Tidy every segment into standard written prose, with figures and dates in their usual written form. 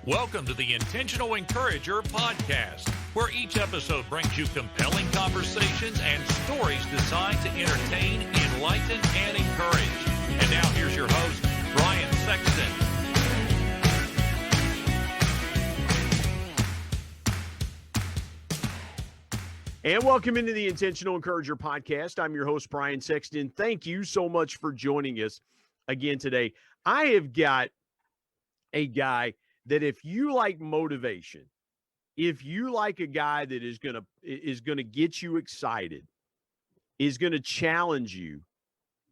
Welcome to the Intentional Encourager podcast, where each episode brings you compelling conversations and stories designed to entertain, enlighten, and encourage. And now here's your host, Brian Sexton. And welcome into the Intentional Encourager podcast. I'm your host, Brian Sexton. Thank you so much for joining us again today. I have got a guy that if you like motivation, if you like a guy that is gonna get you excited, is gonna challenge you,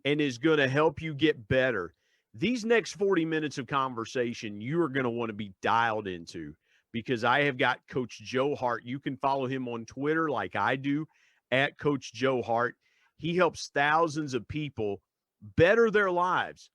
and is gonna help you get better, these next 40 minutes of conversation you are gonna want to be dialed into, because I have got Coach Joe Hart. You can follow him on Twitter like I do, at Coach Joe Hart. He helps thousands of people better their lives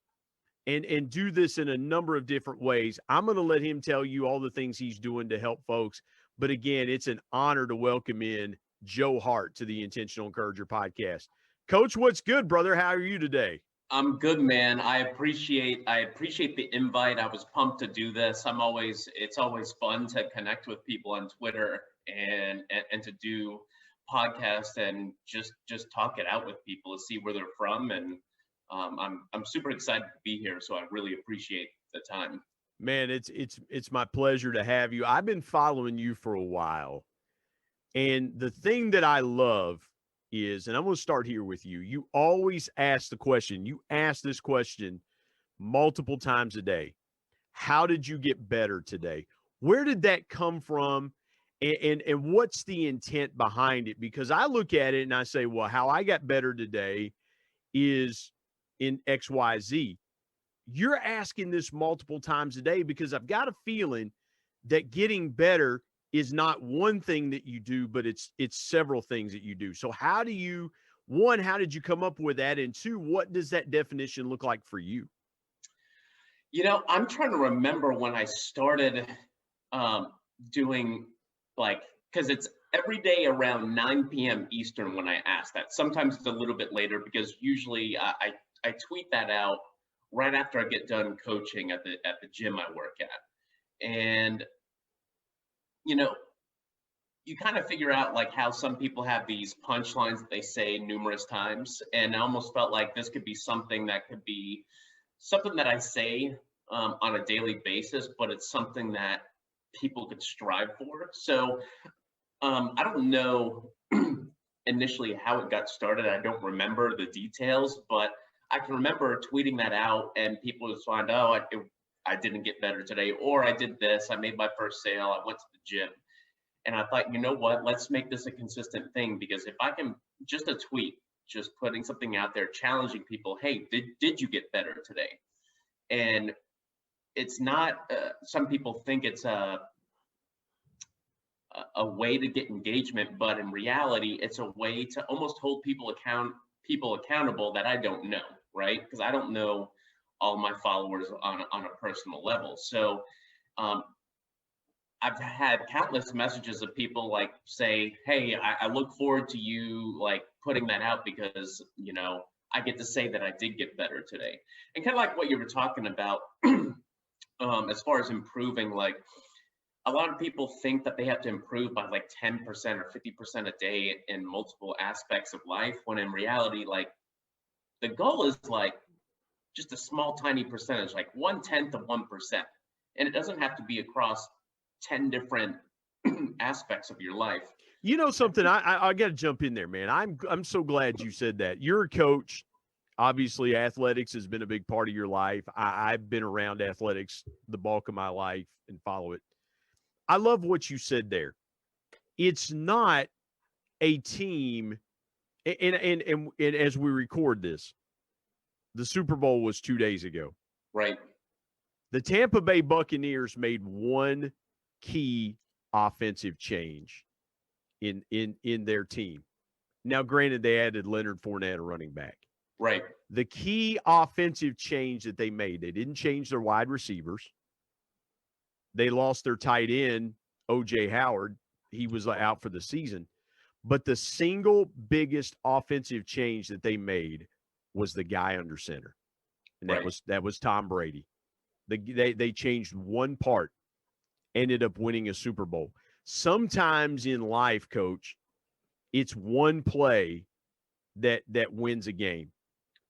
and do this in a number of different ways. I'm going to let him tell you all the things he's doing to help folks. But again, it's an honor to welcome in Joe Hart to the Intentional Encourager podcast. Coach, what's good, brother? How are you today? I'm good, man. I appreciate the invite. I was pumped to do this. It's always fun to connect with people on Twitter and to do podcasts and just talk it out with people to see where they're from. And I'm super excited to be here. So I really appreciate the time. Man, it's my pleasure to have you. I've been following you for a while. And the thing that I love is, and I'm going to start here with you, you always ask the question. You ask this question multiple times a day. How did you get better today? Where did that come from? And what's the intent behind it? Because I look at it and I say, well, how I got better today is in XYZ. You're asking this multiple times a day because I've got a feeling that getting better is not one thing that you do, but it's several things that you do. So how did you come up with that? And two, what does that definition look like for you? You know, I'm trying to remember when I started doing, because it's every day around 9 p.m. Eastern when I ask that. Sometimes it's a little bit later because usually I tweet that out right after I get done coaching at the gym I work at. And you know, you kind of figure out like how some people have these punchlines that they say numerous times. And I almost felt like this could be something that I say on a daily basis, but it's something that people could strive for. So I don't know initially how it got started. I don't remember the details, but I can remember tweeting that out and people would find, I didn't get better today, or I did this, I made my first sale, I went to the gym. And I thought, you know what, let's make this a consistent thing, because if I can, just a tweet, just putting something out there, challenging people, hey, did you get better today? And it's not, some people think it's a way to get engagement, but in reality, it's a way to almost hold people accountable that I don't know, right? Because I don't know all my followers on a personal level. So I've had countless messages of people like say, hey, I look forward to you like putting that out because, you know, I get to say that I did get better today. And kind of like what you were talking about as far as improving, like a lot of people think that they have to improve by like 10% or 50% a day in multiple aspects of life, when in reality, like the goal is like just a small, tiny percentage, like 1/10 of 1%. And it doesn't have to be across 10 different aspects of your life. You know something, I got to jump in there, man. I'm so glad you said that. You're a coach. Obviously, athletics has been a big part of your life. I've been around athletics the bulk of my life and follow it. I love what you said there. It's not a team, and as we record this, the Super Bowl was 2 days ago. Right. The Tampa Bay Buccaneers made one key offensive change in their team. Now, granted, they added Leonard Fournette, a running back. Right. The key offensive change that they made, they didn't change their wide receivers. They lost their tight end, O.J. Howard. He was out for the season. But the single biggest offensive change that they made was the guy under center. And that was Tom Brady. They changed one part ended up winning a Super Bowl. Sometimes in life, coach, it's one play that wins a game.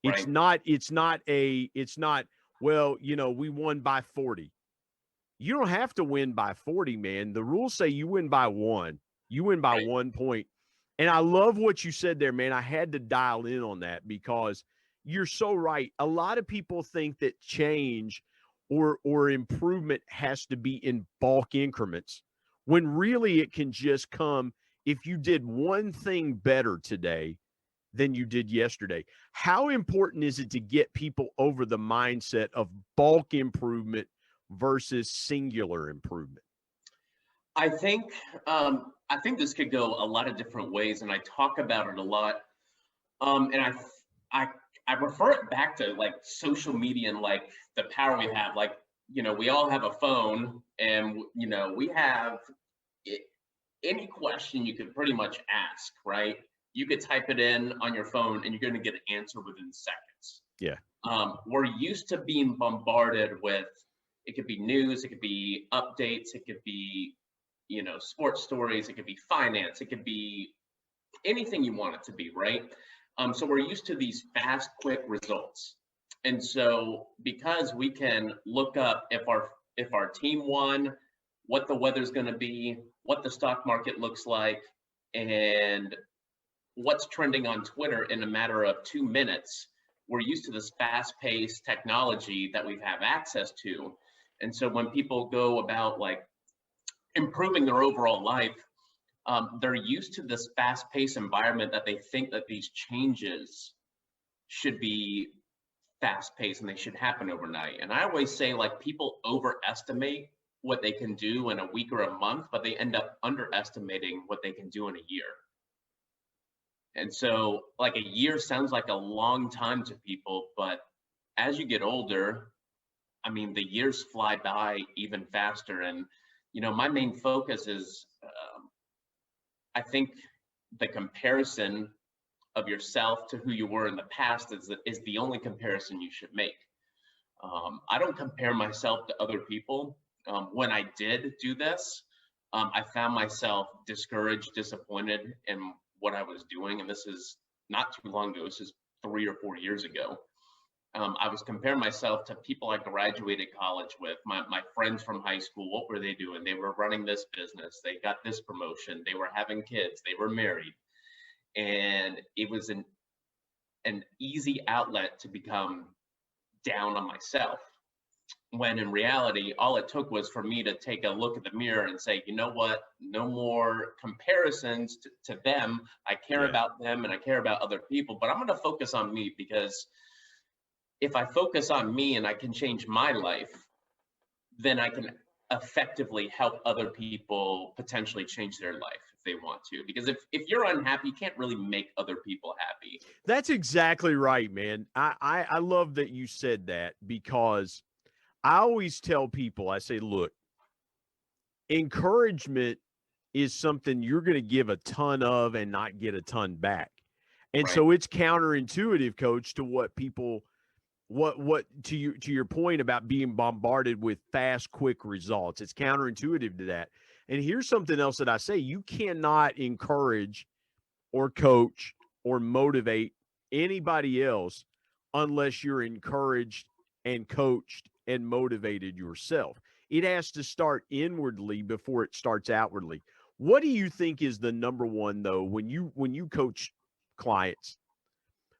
It's Right. not, well, we won by 40. You don't have to win by 40, man. The rules say you win by 1. You win by Right. 1 point. And I love what you said there, man. I had to dial in on that because you're so right. A lot of people think that change or improvement has to be in bulk increments when really it can just come if you did one thing better today than you did yesterday. How important is it to get people over the mindset of bulk improvement versus singular improvement? I think I think this could go a lot of different ways, and I talk about it a lot. And I I refer it back to like social media and like the power we have. Like, we all have a phone, and we have it, any question you could pretty much ask, right? You could type it in on your phone, and you're going to get an answer within seconds. Yeah. We're used to being bombarded with. It could be news, it could be updates, it could be sports stories, it could be finance, it could be anything you want it to be, right? So we're used to these fast, quick results. And so because we can look up if our team won, what the weather's going to be, what the stock market looks like, and what's trending on Twitter in a matter of 2 minutes, we're used to this fast-paced technology that we have access to. And so when people go about like improving their overall life, they're used to this fast-paced environment that they think that these changes should be fast-paced and they should happen overnight. And I always say, like, people overestimate what they can do in a week or a month, but they end up underestimating what they can do in a year. And so, like, a year sounds like a long time to people, but as you get older, I mean, the years fly by even faster. And my main focus is, I think, the comparison of yourself to who you were in the past is the only comparison you should make. I don't compare myself to other people. When I did do this, I found myself discouraged, disappointed in what I was doing. And this is not too long ago. This is 3 or 4 years ago. I was comparing myself to people I graduated college with, my friends from high school. What were they doing? They were running this business. They got this promotion. They were having kids. They were married. And it was an easy outlet to become down on myself. When in reality, all it took was for me to take a look at the mirror and say, you know what? No more comparisons to them. I care about them and I care about other people, but I'm going to focus on me, because if I focus on me and I can change my life, then I can effectively help other people potentially change their life if they want to. Because if you're unhappy, you can't really make other people happy. That's exactly right, man. I love that you said that, because I always tell people, I say, look, encouragement is something you're going to give a ton of and not get a ton back. And Right. so it's counterintuitive, coach, to what people what to your point about being bombarded with fast, quick results. It's counterintuitive to that. And here's something else that I say: you cannot encourage or coach or motivate anybody else unless you're encouraged and coached and motivated yourself. It has to start inwardly before it starts outwardly. What do you think is the number one, though, when you coach clients?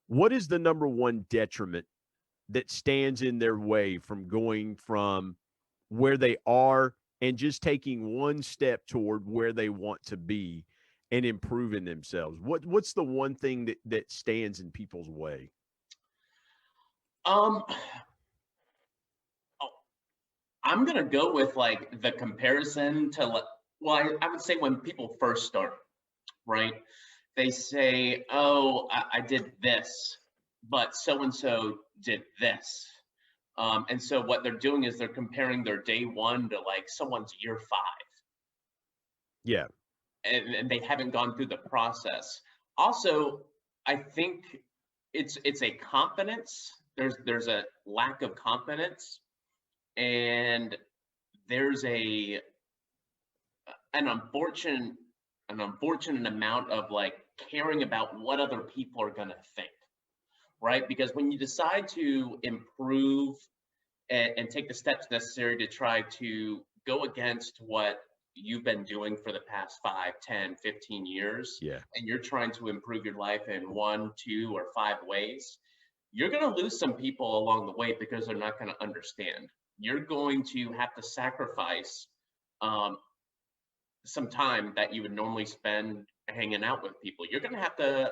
What is the number one detriment that stands in their way from going from where they are and just taking one step toward where they want to be and improving themselves? What's the one thing that stands in people's way? Oh, I'm gonna go with like the comparison to well, I would say when people first start, right? They say, "Oh, I did this, but so and so did this," and so what they're doing is they're comparing their day one to like someone's year 5, Yeah. and they haven't gone through the process. Also, I think it's a confidence. There's a lack of confidence, and there's a an unfortunate amount of like caring about what other people are going to think, right? Because when you decide to improve and take the steps necessary to try to go against what you've been doing for the past 5, 10, 15 years, Yeah. and you're trying to improve your life in 1, 2, or 5 ways, you're going to lose some people along the way because they're not going to understand. You're going to have to sacrifice some time that you would normally spend hanging out with people. You're going to have to,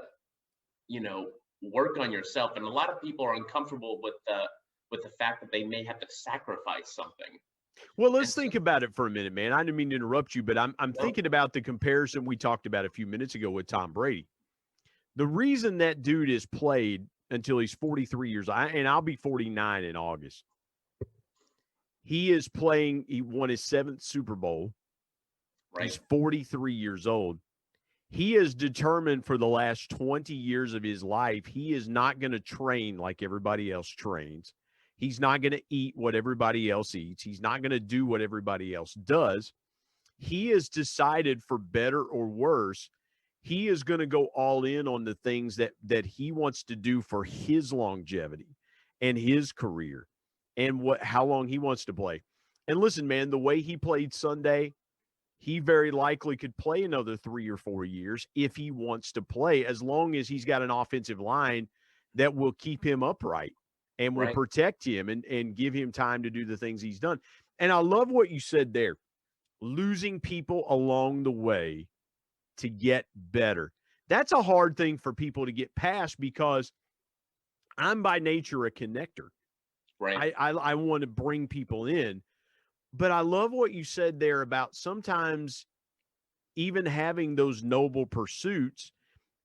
work on yourself. And a lot of people are uncomfortable with the fact that they may have to sacrifice something. Well, let's think about it for a minute, man. I didn't mean to interrupt you, but I'm thinking about the comparison we talked about a few minutes ago with Tom Brady. The reason that dude is played until he's 43 years old, and I'll be 49 in August. He is playing, he won his 7th Super Bowl. Right. He's 43 years old. He is determined for the last 20 years of his life, he is not going to train like everybody else trains. He's not going to eat what everybody else eats. He's not going to do what everybody else does. He has decided, for better or worse, he is going to go all in on the things that he wants to do for his longevity and his career and how long he wants to play. And listen, man, the way he played Sunday, he very likely could play another 3 or 4 years if he wants to play, as long as he's got an offensive line that will keep him upright and will protect him and give him time to do the things he's done. And I love what you said there, losing people along the way to get better. That's a hard thing for people to get past, because I'm by nature a connector. Right. I want to bring people in. But I love what you said there about sometimes even having those noble pursuits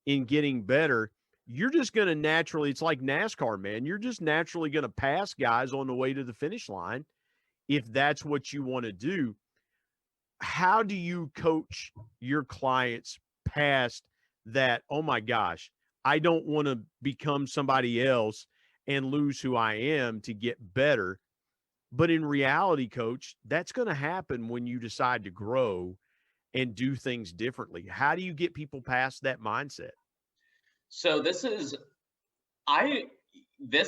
in getting better, you're just going to naturally, it's like NASCAR, man. You're just naturally going to pass guys on the way to the finish line if that's what you want to do. How do you coach your clients past that, oh my gosh, I don't want to become somebody else and lose who I am to get better? But in reality, coach, that's going to happen when you decide to grow and do things differently. How do you get people past that mindset? So this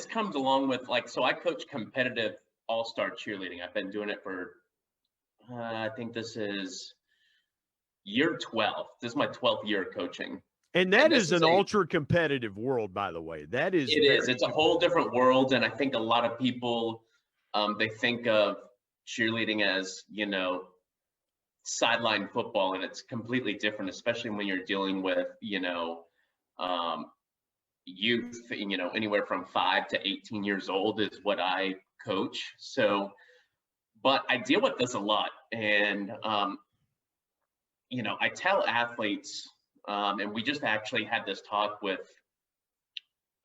comes along with so I coach competitive all-star cheerleading. I've been doing it for, I think this is year 12. This is my 12th year of coaching. And that is an ultra competitive world, by the way. That is. It is. It's a whole different world. And I think a lot of people, they think of cheerleading as, sideline football, and it's completely different, especially when you're dealing with, youth, anywhere from 5 to 18 years old is what I coach. So, but I deal with this a lot. And, I tell athletes, and we just actually had this talk with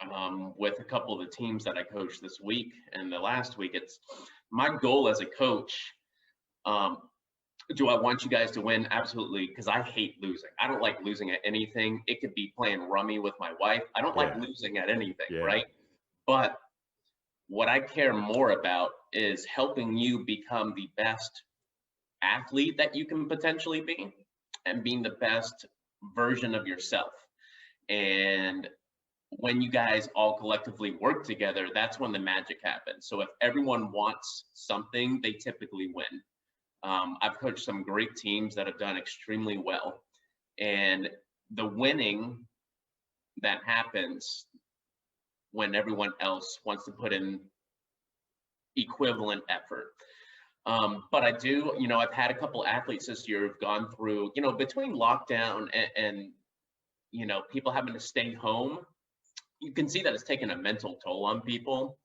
a couple of the teams that I coached this week and the last week. It's my goal as a coach. Do I want you guys to win? Absolutely, because I hate losing. I don't like losing at anything. It could be playing rummy with my wife. I don't like losing at anything, right? But what I care more about is helping you become the best athlete that you can potentially be and being the best version of yourself. And when you guys all collectively work together, that's when the magic happens. So if everyone wants something, they typically win. I've coached some great teams that have done extremely well. And the winning that happens when everyone else wants to put in equivalent effort. But I do, I've had a couple athletes this year who've gone through, between lockdown and people having to stay home. You can see that it's taken a mental toll on people,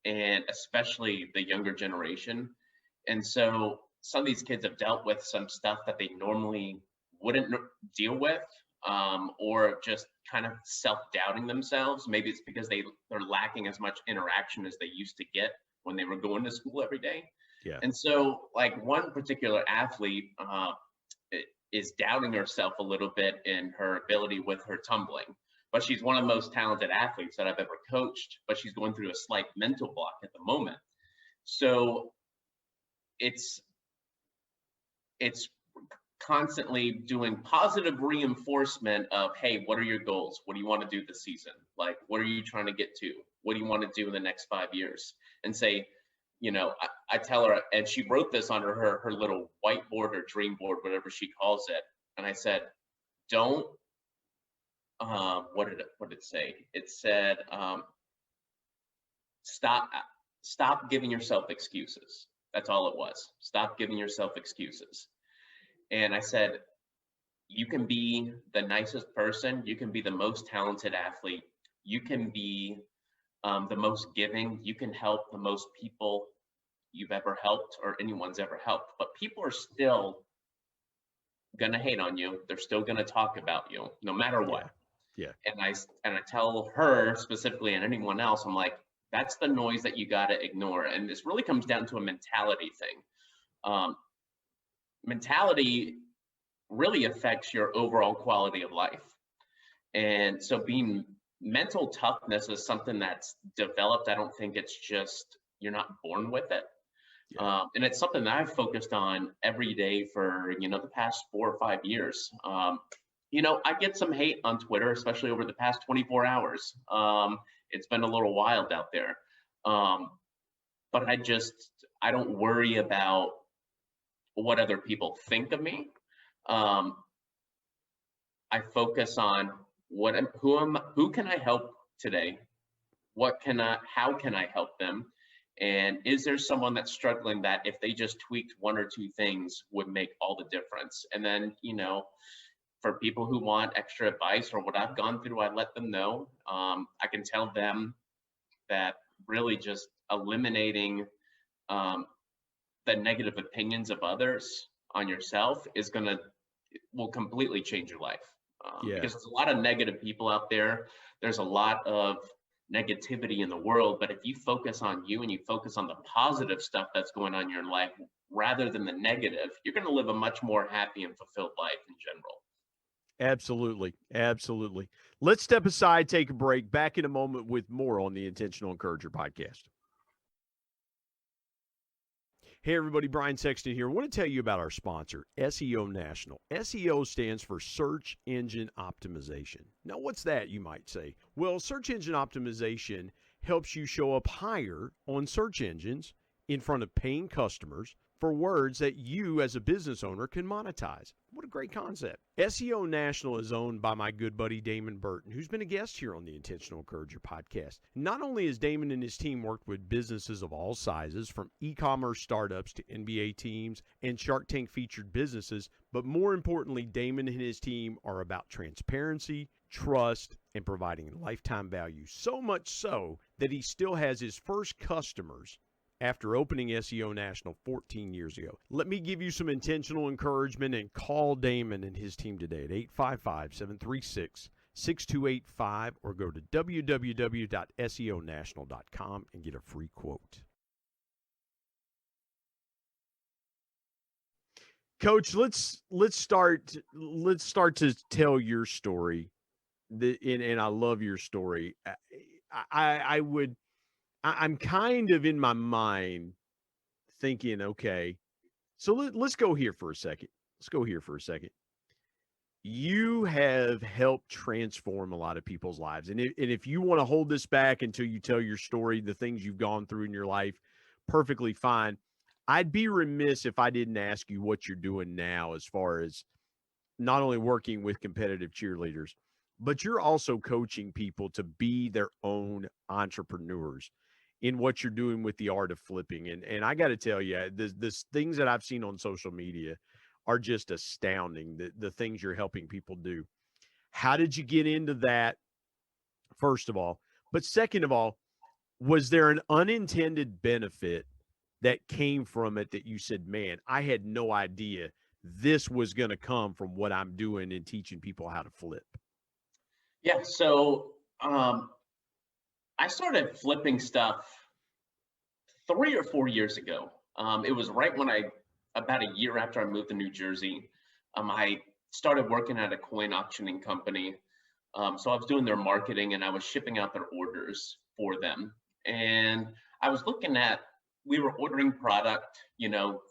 and especially the younger generation. And so some of these kids have dealt with some stuff that they normally wouldn't deal with, or just kind of self-doubting themselves. Maybe it's because they're lacking as much interaction as they used to get when they were going to school every day. Yeah. And so one particular athlete is doubting herself a little bit in her ability with her tumbling. But she's one of the most talented athletes that I've ever coached, but she's going through a slight mental block at the moment. So it's constantly doing positive reinforcement of, hey, what are your goals? What do you want to do this season? Like, what are you trying to get to? What do you want to do in the next 5 years? And say, I tell her, and she wrote this on her little whiteboard or dream board, whatever she calls it. And I said, don't, what did it say? It said, stop giving yourself excuses. That's all it was. Stop giving yourself excuses. And I said, you can be the nicest person. You can be the most talented athlete. You can be the most giving. You can help the most people you've ever helped or anyone's ever helped. But people are still going to hate on you. They're still going to talk about you no matter what. Yeah. And I tell her specifically and anyone else, I'm like, that's the noise that you got to ignore. And this really comes down to a mentality thing. Mentality really affects your overall quality of life. And so mental toughness is something that's developed. I don't think it's just, you're not born with it. Yeah. And it's something that I've focused on every day for, the past 4 or 5 years. I get some hate on Twitter, especially over the past 24 hours. It's been a little wild out there. But I don't worry about what other people think of me. I focus on who can I help today? How can I help them? And is there someone that's struggling that if they just tweaked 1 or 2 things would make all the difference? And then, for people who want extra advice or what I've gone through, I let them know. I can tell them that really just eliminating the negative opinions of others on yourself will completely change your life. Because there's a lot of negative people out there. There's a lot of negativity in the world, but if you focus on you and you focus on the positive stuff that's going on in your life rather than the negative, you're going to live a much more happy and fulfilled life in general. Absolutely. Absolutely. Let's step aside, take a break. Back in a moment with more on the Intentional Encourager podcast. Hey, everybody, Brian Sexton here. I want to tell you about our sponsor, SEO National. SEO stands for Search Engine Optimization. Now, what's that, you might say? Well, search engine optimization helps you show up higher on search engines in front of paying customers for words that you as a business owner can monetize. What a great concept. SEO National is owned by my good buddy Damon Burton, who's been a guest here on the Intentional Encourager podcast. Not only has Damon and his team worked with businesses of all sizes, from e-commerce startups to NBA teams and Shark Tank featured businesses, but more importantly, Damon and his team are about transparency, trust, and providing lifetime value. So much so that he still has his first customers after opening SEO National 14 years ago. Let me give you some intentional encouragement and call Damon and his team today at 855-736-6285 or go to www.seonational.com and get a free quote. Coach, let's start to tell your story. And I love your story. I'm kind of in my mind thinking, okay, so let's go here for a second. You have helped transform a lot of people's lives. And if you want to hold this back until you tell your story, the things you've gone through in your life, perfectly fine. I'd be remiss if I didn't ask you what you're doing now as far as not only working with competitive cheerleaders, but you're also coaching people to be their own entrepreneurs in what you're doing with the art of flipping. And I got to tell you, this things that I've seen on social media are just astounding, the things you're helping people do. How did you get into that, first of all? But second of all, was there an unintended benefit that came from it that you said, man, I had no idea this was going to come from what I'm doing and teaching people how to flip? Yeah, so I started flipping stuff 3 or 4 years ago. It was right when about a year after I moved to New Jersey, I started working at a coin auctioning company. So I was doing their marketing and I was shipping out their orders for them. And I was looking at, we were ordering product,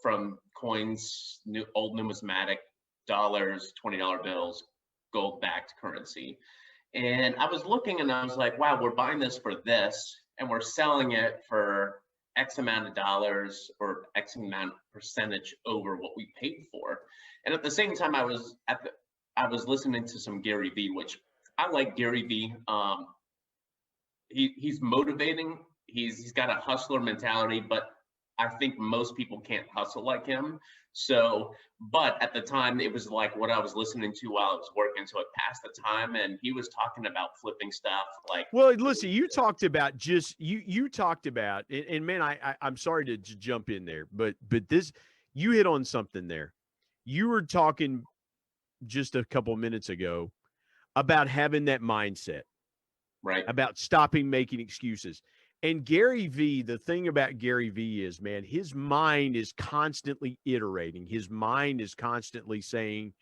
from coins, old numismatic dollars, $20 bills, gold-backed currency. And I was looking and I was like, wow, we're buying this for this and we're selling it for X amount of dollars or X amount percentage over what we paid for. And at the same time, I was listening to some Gary Vee, which I like Gary Vee. He's motivating. He's got a hustler mentality, but I think most people can't hustle like him. So, but at the time, it was like what I was listening to while I was working, so it passed the time. And he was talking about flipping stuff. Like, well, listen, you talked about you talked about, and man, I'm sorry to jump in there, but this, you hit on something there. You were talking just a couple minutes ago about having that mindset, right, about stopping making excuses. And Gary Vee, the thing about Gary Vee is, man, his mind is constantly iterating. His mind is constantly saying,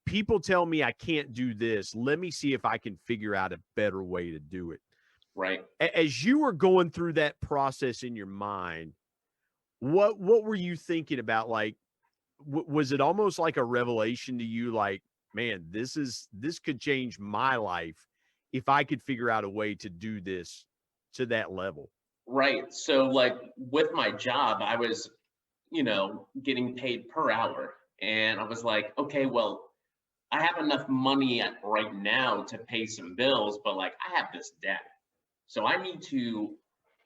people tell me I can't do this. Let me see if I can figure out a better way to do it. right. As you were going through that process in your mind, what were you thinking about? Like, was it almost like a revelation to you? Like, man, this could change my life if I could figure out a way to do this to that level. Right. So like with my job, I was, getting paid per hour. And I was like, okay, well, I have enough money right now to pay some bills, but like I have this debt. So I need to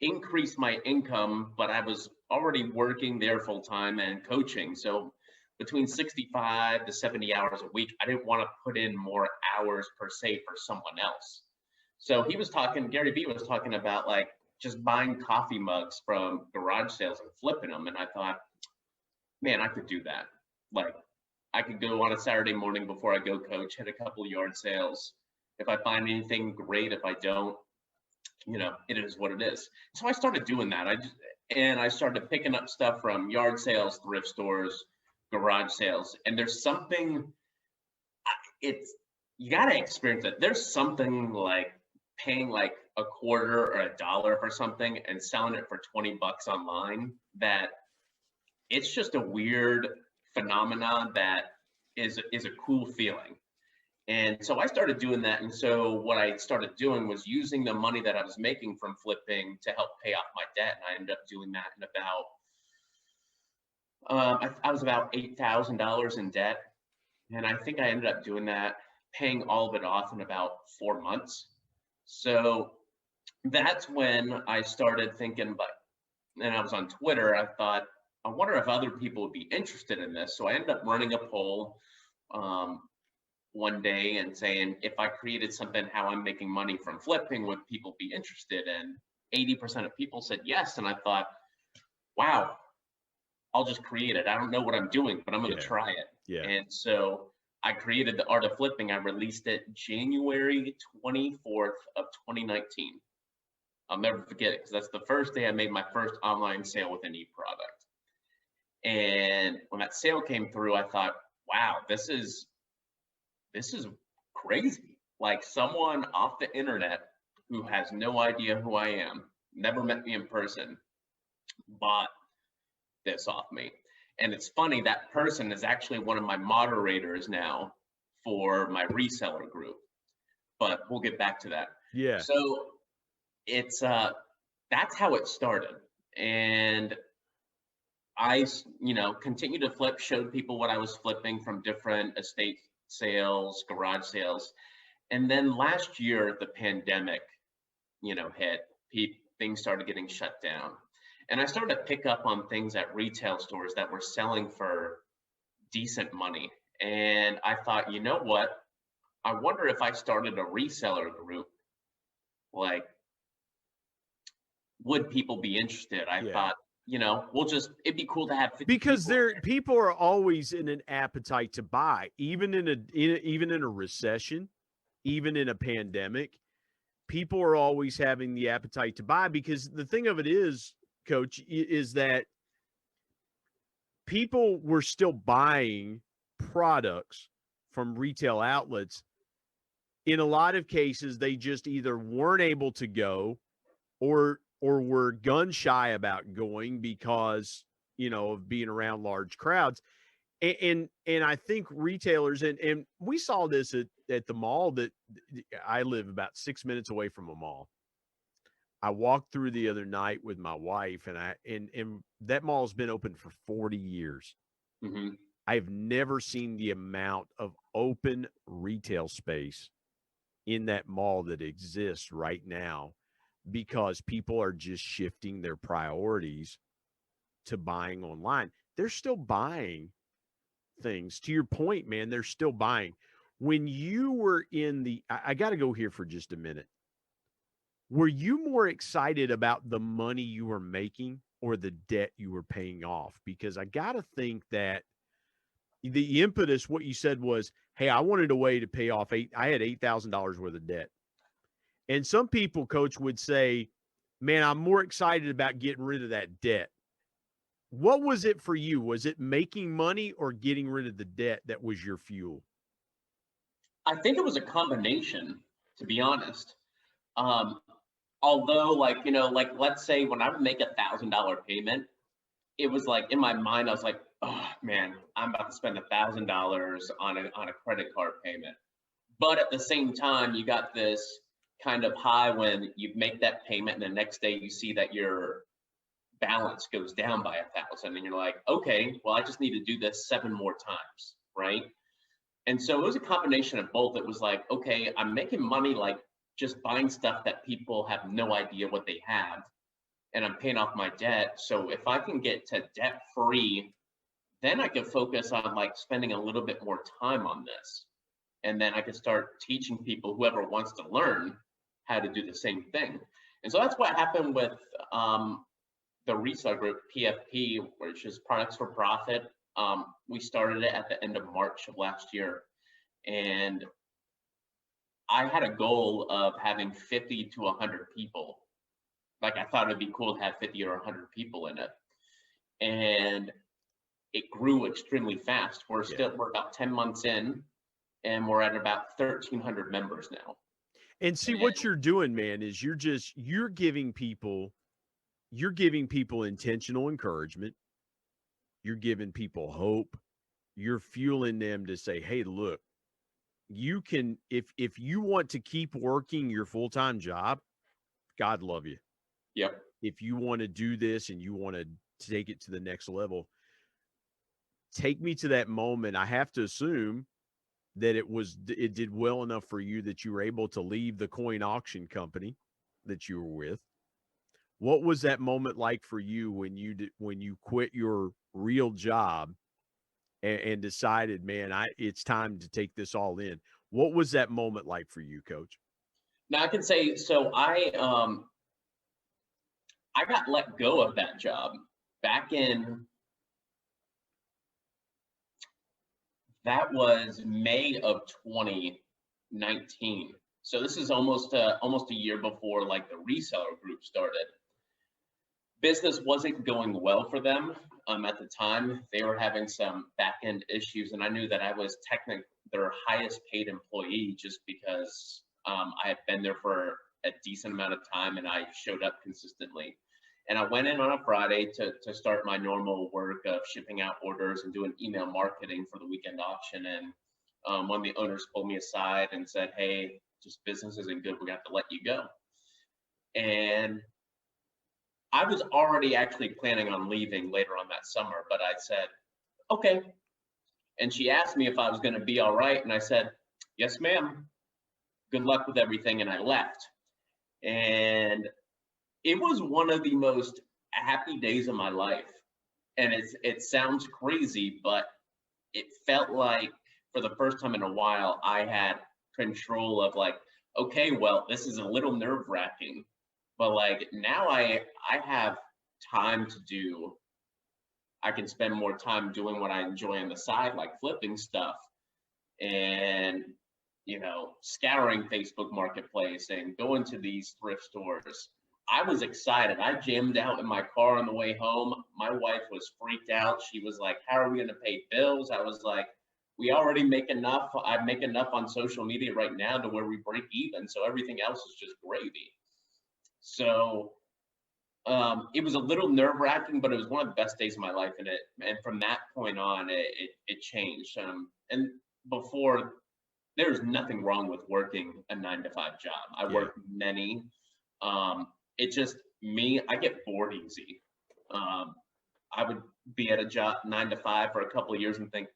increase my income, but I was already working there full time and coaching. So between 65 to 70 hours a week, I didn't want to put in more hours per se for someone else. So Gary Vee was talking about like just buying coffee mugs from garage sales and flipping them. And I thought, man, I could do that. Like I could go on a Saturday morning before I go coach, hit a couple yard sales. If I find anything, great. If I don't, it is what it is. So I started doing that. I started picking up stuff from yard sales, thrift stores, garage sales. And there's something, you got to experience it. There's something like paying like a quarter or $1 for something and selling it for 20 bucks online, that it's just a weird phenomenon that is a cool feeling. And so I started doing that. And so what I started doing was using the money that I was making from flipping to help pay off my debt. And I ended up doing that in about, I was about $8,000 in debt. And I think I ended up doing that, paying all of it off in about 4 months. So that's when I started thinking, and I was on Twitter, I thought, I wonder if other people would be interested in this. So I ended up running a poll one day and saying, if I created something, how I'm making money from flipping, would people be interested? And 80% of people said yes. And I thought, wow, I'll just create it. I don't know what I'm doing, but I'm going to try it. Yeah. And so I created the Art of Flipping. I released it January 24th of 2019. I'll never forget it because that's the first day I made my first online sale with an e-product. And when that sale came through, I thought, wow, this is crazy. Like someone off the internet who has no idea who I am, never met me in person, bought this off me. And it's funny, that person is actually one of my moderators now for my reseller group, but we'll get back to that. Yeah. So it's that's how it started. And I continued to flip, showed people what I was flipping from different estate sales, garage sales. And then last year the pandemic hit, things started getting shut down. And I started to pick up on things at retail stores that were selling for decent money. And I thought, you know what? I wonder if I started a reseller group, like, would people be interested? I thought, it'd be cool to have 50 because people. People are always in an appetite to buy, even in a recession, even in a pandemic. People are always having the appetite to buy, because the thing of it is, Coach, is that people were still buying products from retail outlets. In a lot of cases, they just either weren't able to go or were gun shy about going because, of being around large crowds. And I think retailers, and we saw this at the mall that I live about 6 minutes away from a mall. I walked through the other night with my wife, and that mall's been open for 40 years. Mm-hmm. I've never seen the amount of open retail space in that mall that exists right now, because people are just shifting their priorities to buying online. They're still buying things. To your point, man, they're still buying. When you were I got to go here for just a minute. Were you more excited about the money you were making or the debt you were paying off? Because I got to think that the impetus, what you said was, hey, I wanted a way to pay off I had $8,000 worth of debt. And some people, Coach, would say, man, I'm more excited about getting rid of that debt. What was it for you? Was it making money or getting rid of the debt that was your fuel? I think it was a combination, to be honest. Although, like let's say when I would make $1,000 payment, it was like in my mind, I was like, oh man, I'm about to spend $1,000 on a credit card payment. But at the same time, you got this kind of high when you make that payment and the next day you see that your balance goes down by 1,000 and you're like, okay, well, I just need to do this 7 more times, right? And so it was a combination of both. It was like, okay, I'm making money like just buying stuff that people have no idea what they have, and I'm paying off my debt. So if I can get to debt free, then I can focus on like spending a little bit more time on this. And then I can start teaching people, whoever wants to learn, how to do the same thing. And so that's what happened with the resale group, PFP, which is Products for Profit. We started it at the end of March of last year. And I had a goal of having 50 to 100 people. Like I thought it'd be cool to have 50 or 100 people in it. And it grew extremely fast. We're about 10 months in, and we're at about 1,300 members now. And see, what you're doing, man, is you're giving people intentional encouragement. You're giving people hope. You're fueling them to say, hey, look, you can, if you want to keep working your full-time job, God love you. Yep. If you want to do this and you want to take it to the next level, take me to that moment. I have to assume that it did well enough for you that you were able to leave the coin auction company that you were with. What was that moment like for you when you quit your real job and decided, man, it's time to take this all in? What was that moment like for you, Coach? Now I can say, so I got let go of that job back in, that was May of 2019. So this is almost a year before like the reseller group started. Business wasn't going well for them at the time. They were having some back end issues, and I knew that I was technically their highest paid employee just because I had been there for a decent amount of time and I showed up consistently. And I went in on a Friday to start my normal work of shipping out orders and doing email marketing for the weekend auction. And one of the owners pulled me aside and said, hey, just business isn't good. We got to let you go. And I was already actually planning on leaving later on that summer, but I said, okay. And she asked me if I was going to be all right. And I said, yes, ma'am. Good luck with everything. And I left. And it was one of the most happy days of my life. And it sounds crazy, but it felt like for the first time in a while, I had control of like, okay, well, this is a little nerve wracking, but like now I have time to do, I can spend more time doing what I enjoy on the side, like flipping stuff and, scouring Facebook Marketplace and going to these thrift stores. I was excited. I jammed out in my car on the way home. My wife was freaked out. She was like, how are we going to pay bills? I was like, we already make enough. I make enough on social media right now to where we break even. So everything else is just gravy. So It was a little nerve-wracking, but it was one of the best days of my life. And from that point on, it changed. And before, there's nothing wrong with working a 9-to-5 job. I worked many. It just me, I get bored easy. I would be at a job 9-to-5 for a couple of years and think,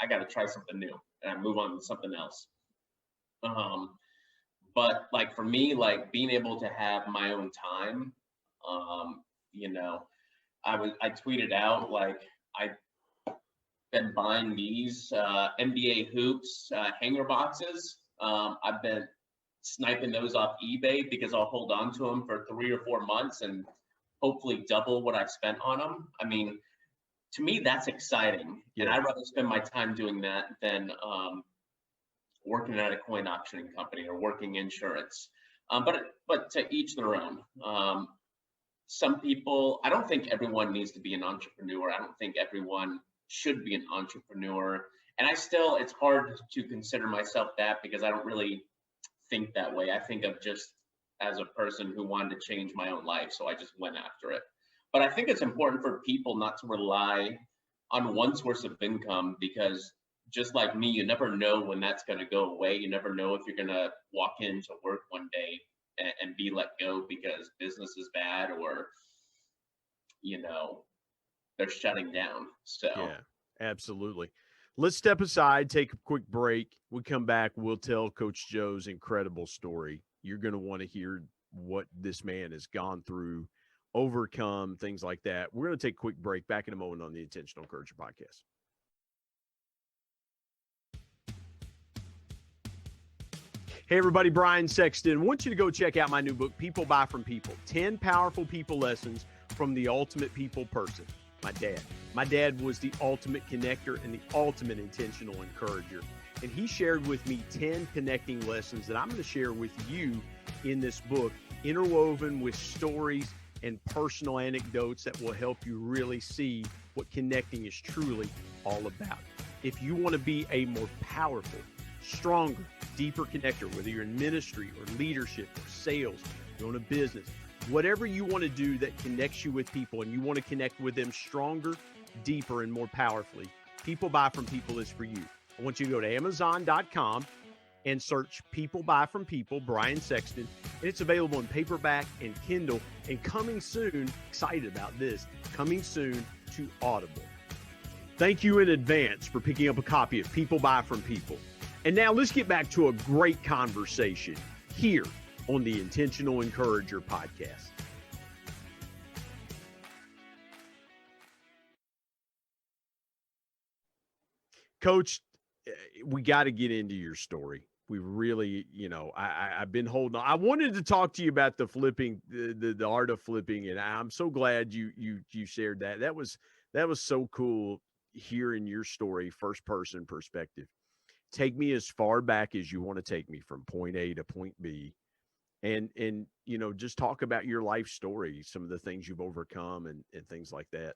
I got to try something new, and I move on to something else. But like for me, like being able to have my own time, you know, I tweeted out like I've been buying these NBA hoops hanger boxes. I've been sniping those off eBay because I'll hold on to them for 3 or 4 months and hopefully double what I've spent on them. I mean, to me, that's exciting. Yeah. And I'd rather spend my time doing that than working at a coin auctioning company or working insurance. But to each their own. Some people, I don't think everyone needs to be an entrepreneur. I don't think everyone should be an entrepreneur. And it's hard to consider myself that because I don't really think that way. I think of just as a person who wanted to change my own life. So I just went after it. But I think it's important for people not to rely on one source of income because just like me, you never know when that's going to go away. You never know if you're going to walk into work one day and be let go because business is bad or, you know, they're shutting down. So yeah, absolutely. Let's step aside, take a quick break. We come back, we'll tell Coach Joe's incredible story. You're going to want to hear what this man has gone through, overcome, things like that. We're going to take a quick break. Back in a moment on the Intentional Encourager podcast. Hey, everybody, Brian Sexton. I want you to go check out my new book, People Buy From People, 10 Powerful People Lessons from the Ultimate People Person, my dad. My dad was the ultimate connector and the ultimate intentional encourager. And he shared with me 10 connecting lessons that I'm going to share with you in this book, interwoven with stories and personal anecdotes that will help you really see what connecting is truly all about. If you want to be a more powerful, stronger, deeper connector, whether you're in ministry or leadership or sales, you own a business, whatever you want to do that connects you with people and you want to connect with them stronger, deeper, and more powerfully, People Buy From People is for you. I want you to go to Amazon.com and search People Buy From People, Brian Sexton, and it's available in paperback and Kindle, and coming soon, excited about this, coming soon to Audible. Thank you in advance for picking up a copy of People Buy From People. And now let's get back to a great conversation here on the Intentional Encourager podcast. Coach, we got to get into your story. We really, I've been holding on. I wanted to talk to you about the flipping, the art of flipping, and I'm so glad you shared that. That was so cool hearing your story, first person perspective. Take me as far back as you want to take me from point A to point B, and just talk about your life story, some of the things you've overcome and things like that.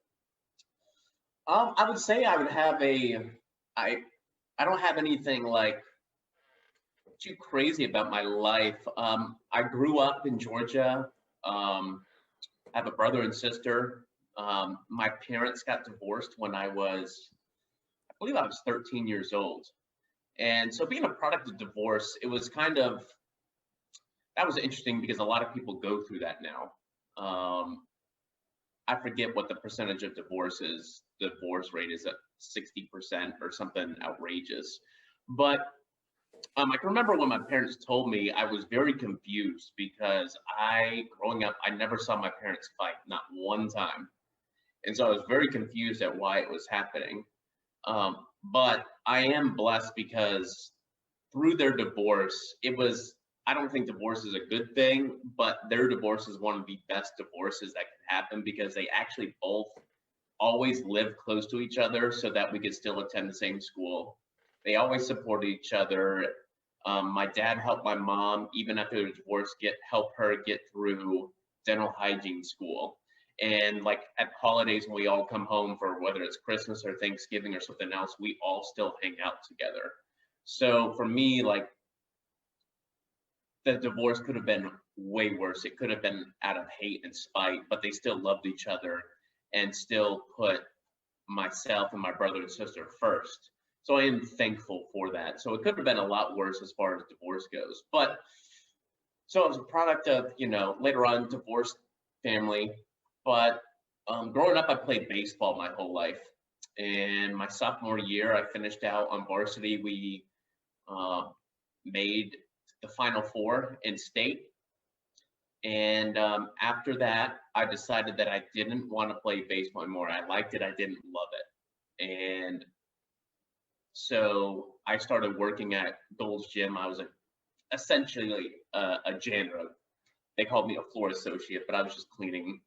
I would say I would have I don't have anything like too crazy about my life. I grew up in Georgia. I have a brother and sister. My parents got divorced when I believe I was 13 years old. And so being a product of divorce, it was that was interesting because a lot of people go through that now. I forget what the percentage of divorce rate is at 60% or something outrageous. But I can remember when my parents told me, I was very confused because growing up, I never saw my parents fight, not one time. And so I was very confused at why it was happening. But I am blessed because through their divorce, I don't think divorce is a good thing, but their divorce is one of the best divorces that can happen because they actually both always lived close to each other so that we could still attend the same school. They always supported each other. My dad helped my mom, even after the divorce, help her get through dental hygiene school. And like at holidays, when we all come home for whether it's Christmas or Thanksgiving or something else, we all still hang out together. So for me, like the divorce could have been way worse. It could have been out of hate and spite, but they still loved each other and still put myself and my brother and sister first. So I am thankful for that. So it could have been a lot worse as far as divorce goes. But so I was a product of, later on divorced family. But growing up, I played baseball my whole life. And my sophomore year, I finished out on varsity. We made the Final Four in state. And after that, I decided that I didn't want to play baseball anymore. I liked it. I didn't love it. And so I started working at Gold's Gym. I was essentially a janitor. They called me a floor associate, but I was just cleaning.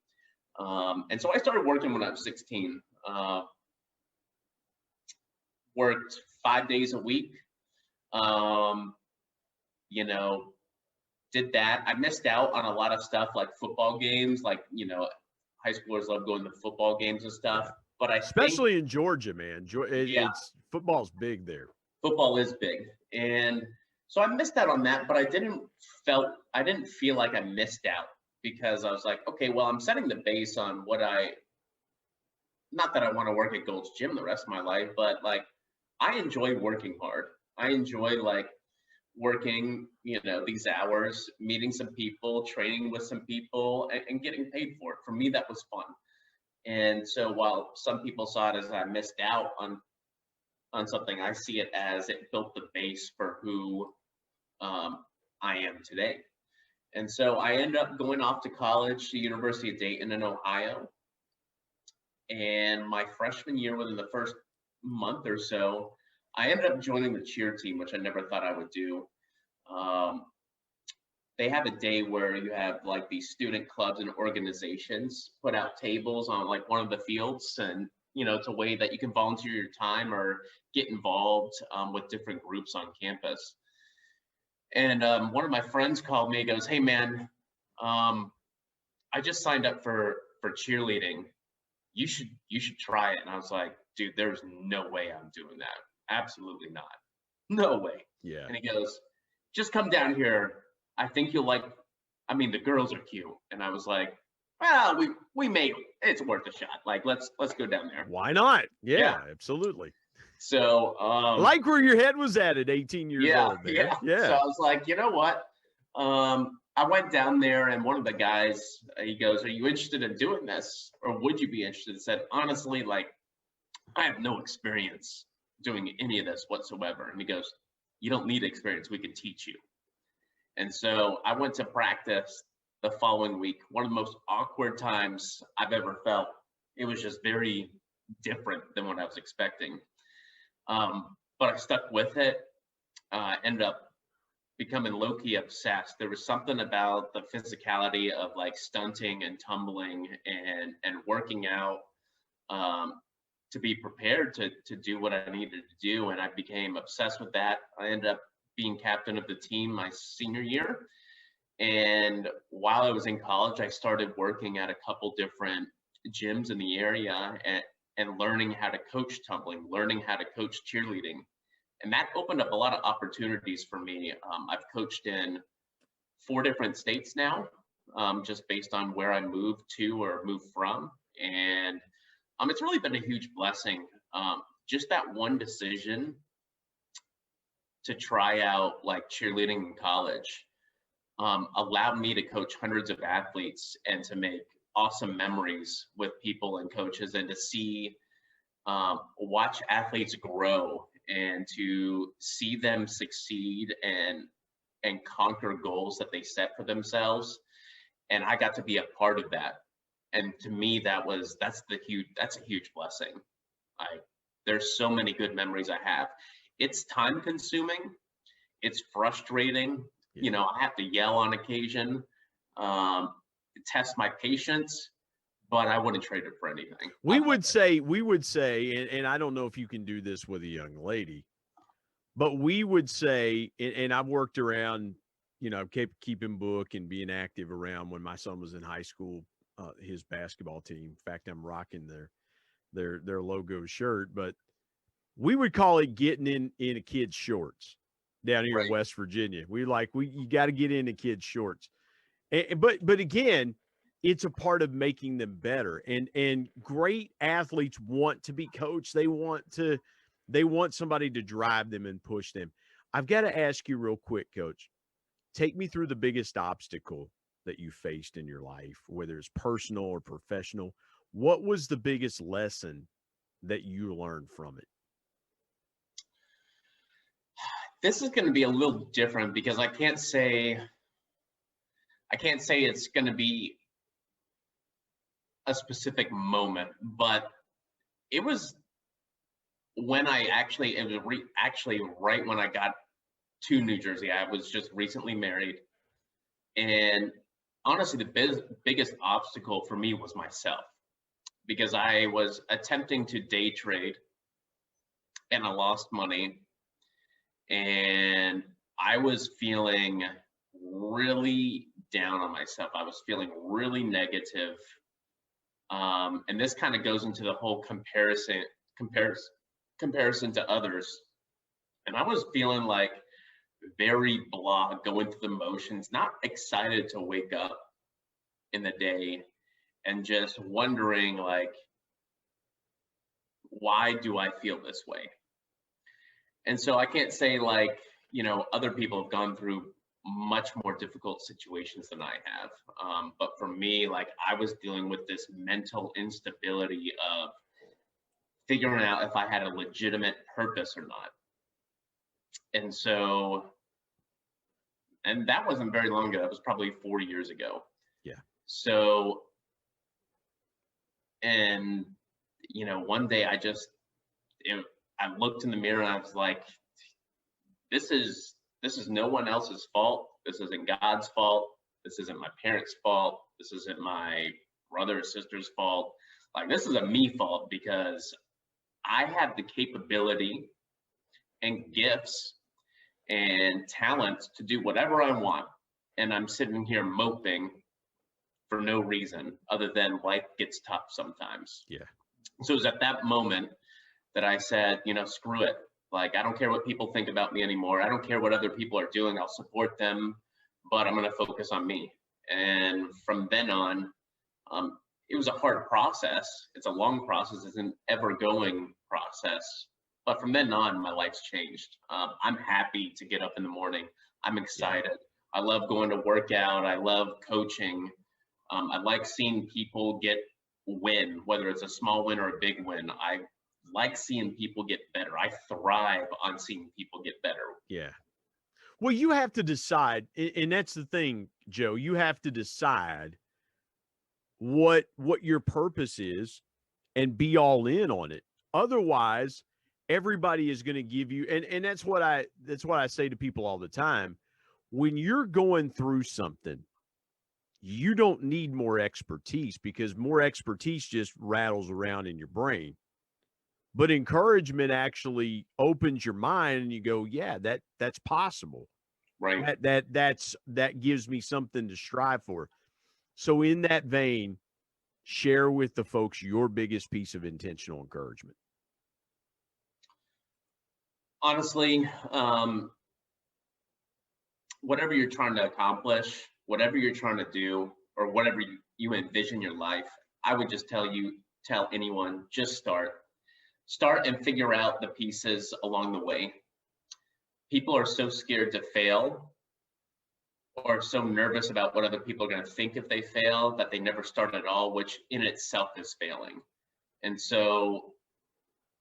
And so I started working when I was 16. Worked 5 days a week. Did that. I missed out on a lot of stuff like football games, like, high schoolers love going to football games and stuff. But especially in Georgia, man. It's football's big there. Football is big. And so I missed out on that, but I didn't feel like I missed out, because I was like, okay, well, I'm setting the base on not that I want to work at Gold's Gym the rest of my life, but like, I enjoy working hard. I enjoy working, these hours, meeting some people, training with some people, and getting paid for it. For me, that was fun. And so while some people saw it as I missed out on something, I see it as it built the base for who I am today. And so I ended up going off to college, the University of Dayton in Ohio. And my freshman year, within the first month or so, I ended up joining the cheer team, which I never thought I would do. They have a day where you have like these student clubs and organizations put out tables on like one of the fields, and it's a way that you can volunteer your time or get involved with different groups on campus. And one of my friends called me and goes, "Hey man, I just signed up for cheerleading. You should try it." And I was like, "Dude, there's no way I'm doing that. Absolutely not. No way." Yeah. And he goes, "Just come down here. I think you'll like, the girls are cute." And I was like, "Well, it's worth a shot. Like, let's go down there." Why not? Yeah. Absolutely. So, like where your head was at 18 years old, man. Yeah. So I was like, you know what? I went down there, and one of the guys, he goes, "Are you interested in doing this? Or would you be interested?" I said, "Honestly, like, I have no experience doing any of this whatsoever." And he goes, "You don't need experience. We can teach you." And so I went to practice the following week. One of the most awkward times I've ever felt. It was just very different than what I was expecting. But I stuck with it. Ended up becoming low-key obsessed. There was something about the physicality of like stunting and tumbling and working out to be prepared to do what I needed to do. And I became obsessed with that. I ended up being captain of the team my senior year. And while I was in college, I started working at a couple different gyms in the area and learning how to coach tumbling, learning how to coach cheerleading. And that opened up a lot of opportunities for me. I've coached in 4 different states now, just based on where I moved to or moved from. And it's really been a huge blessing. Just that one decision to try out like cheerleading in college allowed me to coach hundreds of athletes and to make awesome memories with people and coaches, and to see, watch athletes grow and to see them succeed and conquer goals that they set for themselves. And I got to be a part of that. And to me, that's a huge blessing. There's so many good memories I have. It's time consuming. It's frustrating. Yeah. I have to yell on occasion, test my patience, but I wouldn't trade it for anything. We would say, and I don't know if you can do this with a young lady, but we would say, and I've worked around, keeping book and being active around when my son was in high school, his basketball team. In fact, I'm rocking their logo shirt, but we would call it getting in a kid's shorts. down here in Right. West Virginia. You got to get into kids' shorts. But again, it's a part of making them better. And great athletes want to be coached. They want somebody to drive them and push them. I've got to ask you real quick, Coach. Take me through the biggest obstacle that you faced in your life, whether it's personal or professional. What was the biggest lesson that you learned from it? This is going to be a little different because I can't say it's going to be a specific moment, but it was when actually right when I got to New Jersey. I was just recently married, and honestly, the biggest obstacle for me was myself, because I was attempting to day trade and I lost money, and I was feeling really down on myself. I was feeling really negative. And this kind of goes into the whole comparison to others. And I was feeling like very blah, going through the motions, not excited to wake up in the day, and just wondering, like, why do I feel this way? And so I can't say, like, other people have gone through much more difficult situations than I have. But for me, like, I was dealing with this mental instability of figuring out if I had a legitimate purpose or not. And so, and that wasn't very long ago. That was probably 4 years ago. Yeah. So, and, one day I looked in the mirror and I was like, this is no one else's fault. This isn't God's fault. This isn't my parents' fault. This isn't my brother or sister's fault. Like, this is a me fault, because I have the capability and gifts and talents to do whatever I want. And I'm sitting here moping for no reason other than life gets tough sometimes. Yeah. So it was at that moment that I said, screw it. Like, I don't care what people think about me anymore. I don't care what other people are doing. I'll support them, but I'm going to focus on me. And from then on, it was a hard process. It's a long process. It's an ever-going process. But from then on, my life's changed. I'm happy to get up in the morning. I'm excited. I love going to work out. I love coaching. I like seeing people win, whether it's a small win or a big win. I like seeing people get better. I thrive on seeing people get better. Yeah. Well, you have to decide, and that's the thing, Joe. You have to decide what your purpose is and be all in on it. Otherwise, everybody is going to give you, and that's what I say to people all the time. When you're going through something, you don't need more expertise, because more expertise just rattles around in your brain. But encouragement actually opens your mind, and you go, yeah, that's possible. Right. That gives me something to strive for. So in that vein, share with the folks your biggest piece of intentional encouragement. Honestly, whatever you're trying to accomplish, whatever you're trying to do, or whatever you envision your life, I would just tell anyone, just start and figure out the pieces along the way. People are so scared to fail, or so nervous about what other people are going to think if they fail, that they never start at all, which in itself is failing. And so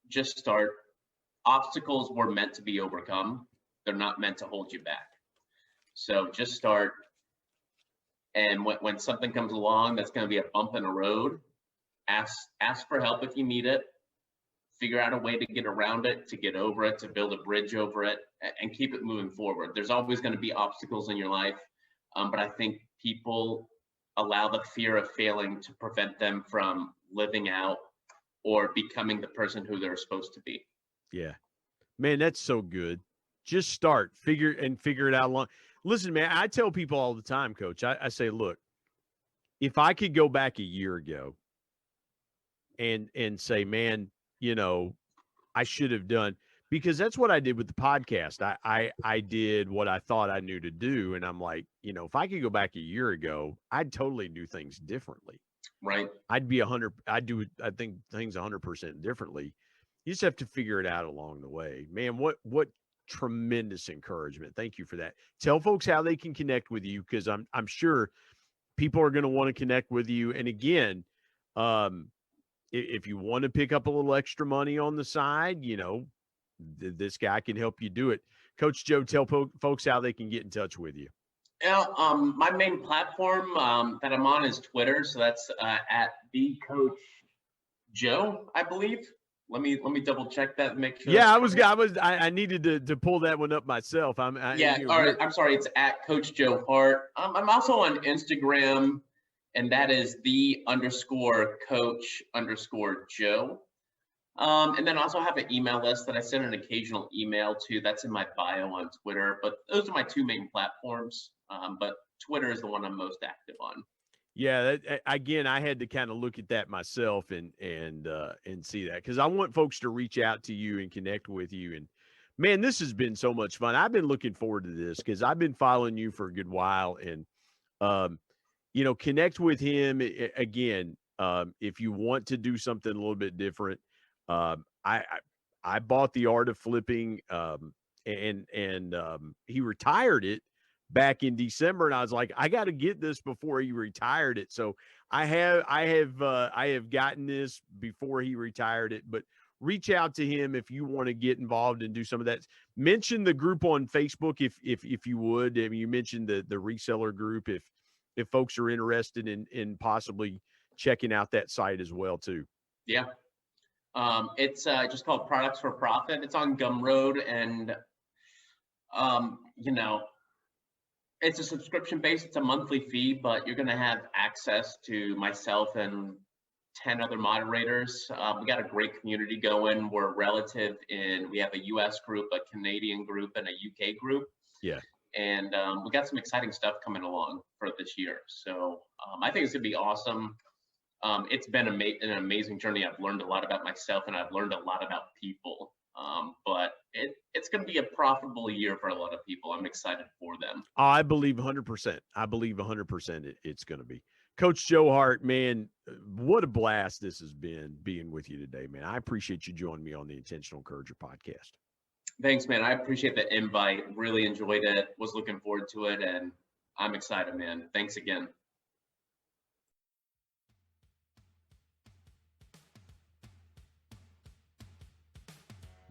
just start. Obstacles were meant to be overcome. They're not meant to hold you back. So just start. And when something comes along that's going to be a bump in the road, ask for help if you need it. Figure out a way to get around it, to get over it, to build a bridge over it, and keep it moving forward. There's always going to be obstacles in your life, but I think people allow the fear of failing to prevent them from living out or becoming the person who they're supposed to be. Yeah, man, that's so good. Just start, figure it out along. Listen, man, I tell people all the time, Coach, I say, look, if I could go back a year ago and say, man, I should have done, because that's what I did with the podcast. I did what I thought I knew to do. And I'm like, if I could go back a year ago, I'd totally do things differently. Right. I think things 100% differently. You just have to figure it out along the way, man. What tremendous encouragement. Thank you for that. Tell folks how they can connect with you. Cause I'm sure people are going to want to connect with you. And again, if you want to pick up a little extra money on the side, this guy can help you do it. Coach Joe, tell folks how they can get in touch with you. My main platform that I'm on is Twitter, so that's at the Coach Joe, I believe. Let me double check that and make sure. Yeah, I needed to pull that one up myself. All right. I'm sorry. It's at Coach Joe Hart. I'm also on Instagram, and that is _Coach_Joe. And then I also have an email list that I send an occasional email to. That's in my bio on Twitter. But those are my two main platforms. But Twitter is the one I'm most active on. Yeah, again, I had to kind of look at that myself and see that, because I want folks to reach out to you and connect with you. And man, this has been so much fun. I've been looking forward to this because I've been following you for a good while, and connect with him again. If you want to do something a little bit different, I bought the Art of Flipping, and he retired it back in December, and I was like, I got to get this before he retired it. So I have gotten this before he retired it. But reach out to him if you want to get involved and do some of that. Mention the group on Facebook if you would. I mean, you mentioned the reseller group if folks are interested in possibly checking out that site as well too. Yeah. It's just called Products for Profit. It's on Gumroad, and it's a subscription base. It's a monthly fee, but you're going to have access to myself and 10 other moderators. We got a great community going. We're relative we have a US group, a Canadian group, and a UK group. Yeah. And we got some exciting stuff coming along for this year. So I think it's going to be awesome. It's been an amazing journey. I've learned a lot about myself, and I've learned a lot about people. But it's going to be a profitable year for a lot of people. I'm excited for them. I believe 100%. I believe 100% it's going to be. Coach Joe Hart, man, what a blast this has been being with you today, man. I appreciate you joining me on the Intentional Encourager podcast. Thanks, man. I appreciate the invite. Really enjoyed it. Was looking forward to it, and I'm excited, man. Thanks again.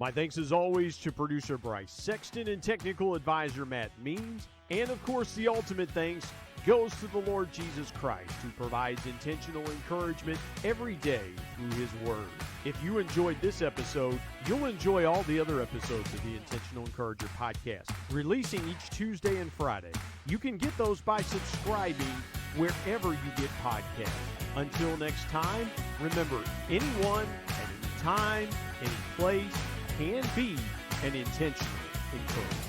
My thanks as always to producer Bryce Sexton and technical advisor Matt Means. And of course, the ultimate thanks goes to the Lord Jesus Christ, who provides intentional encouragement every day through his word. If you enjoyed this episode, you'll enjoy all the other episodes of the Intentional Encourager podcast, releasing each Tuesday and Friday. You can get those by subscribing wherever you get podcasts. Until next time, remember, anyone at any time, any place, can be an intentional encourager.